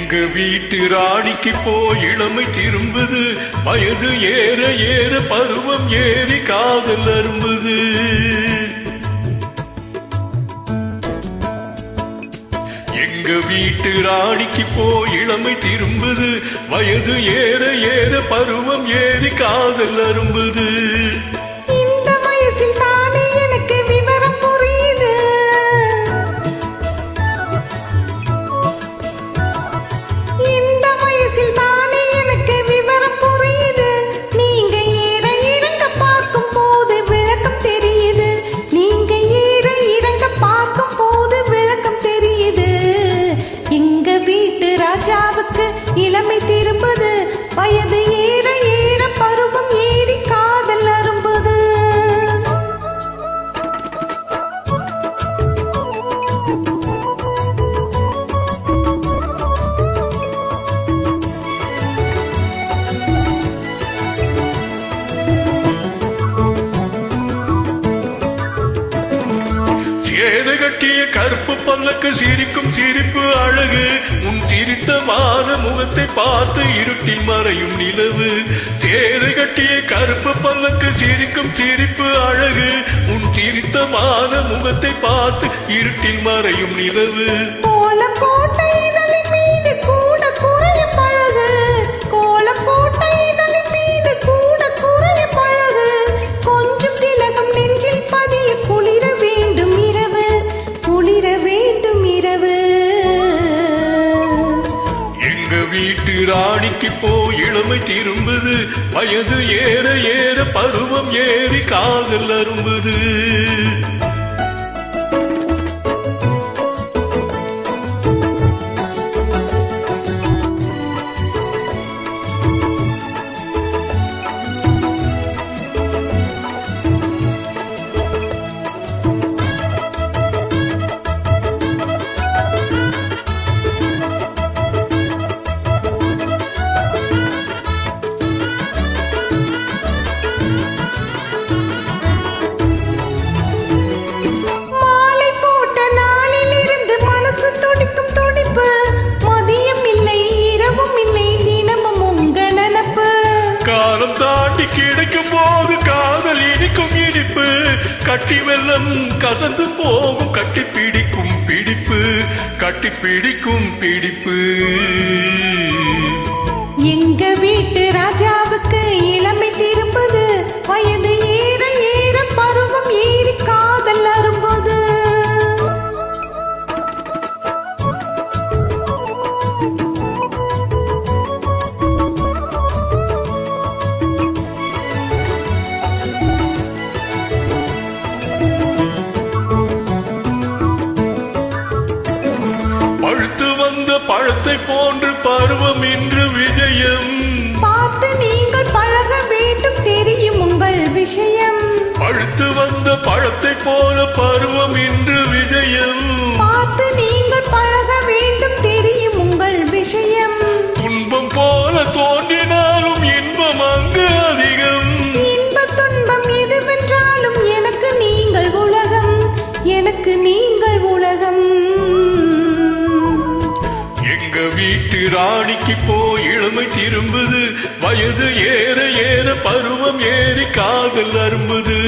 எங்க வீட்டு ராணிக்கு போய் இளமை திரும்புது, வயது ஏற ஏற பருவம் ஏறி காதல் அரும்புது. எங்க வீட்டு ராணிக்கு போய் இளமை திரும்புது, வயது ஏற ஏற பருவம் ஏறி காதல் அரும்புது. இந்த வயசில் தானே எனக்கு விவரம் புரியுது, இந்த வயசில் தானே எனக்கு விவரம் புரியுது. நீங்க ஏற இறங்க பார்க்கும் போது விளக்கம் தெரியுது, நீங்க ஏற இறங்க பார்க்கும் போது விளக்கம் தெரியுது. எங்க வீட்டு ராஜாவுக்கு இளமை திரும்புது, வயது ஏற ஏற பருவம் ஏறி காதல் அரும்புது. சேது கட்டிய கருப்பு பல்லக்கு சிரிக்கும் சிரிப்பு அழகு, உன் சிரித்தமான முகத்தை பார்த்து இருட்டில் மறையும் நிலவு. சேது கட்டிய கருப்பு பல்லக்கு சிரிக்கும் சிரிப்பு அழகு, உன் சிரித்தமான முகத்தை பார்த்து இருட்டில் மறையும் நிலவு. கோலம் போட்ட இதழின் மீது கூட குறையும் பழகு, கோலம் போட்ட இதழின் மீது கூட குறையும் பழகு. கொஞ்சம் திலகம் நெஞ்சில் பதிய குளிர வேண்டும் இரவு, குளிர வேண்டும் இரவு. எங்க வீட்டு ராணிக்கு போய் இளமை திரும்புது, வயது ஏற ஏற பருவம் ஏறி காதல் அரும்புது. மாலை போட்ட நாளிலிருந்து மனசு துடிக்கும் துடிப்பு, மதியம் இல்லை இரவும் இல்லை தினமும் உங்க நினப்பு. காலம் தாண்டி கிடைக்கும் போது காதல் இனிக்கும் இனிப்பு, கட்டி வெள்ளம் கலந்து போகும் கட்டி பிடிக்கும் பிடிப்பு, கட்டி பிடிக்கும் பிடிப்பு. எங்க வீட்டு ராஜாவுக்கு இளமை திரும்புது, வயது ஏற ஏற பருவம் ஏறி காதல் அரும்புது. பழுத்து வந்த பழத்தை போன்று பருவம் இன்று விஜயம், பார்த்து நீங்கள் பழக வேண்டும் தெரியும் உங்கள் விஷயம். பழுத்து வந்த பழத்தை போல பருவம் இன்று விஜயம். பார்த்து நீங்கள் பழக வேண்டும் தெரியும் உங்கள் விஷயம். துன்பம் போல தோன்றினாலும் இன்பம் அங்கு அதிகம், இன்ப துன்பம் எதுவென்றாலும் எனக்கு நீங்கள் உலகம், எனக்கு நீங்கள் உலகம். எங்க வீட்டு ராணிக்கு போய் இளமை திரும்புது, வயது ஏற ஏற பருவம் ஏறி காதல் அரும்புது.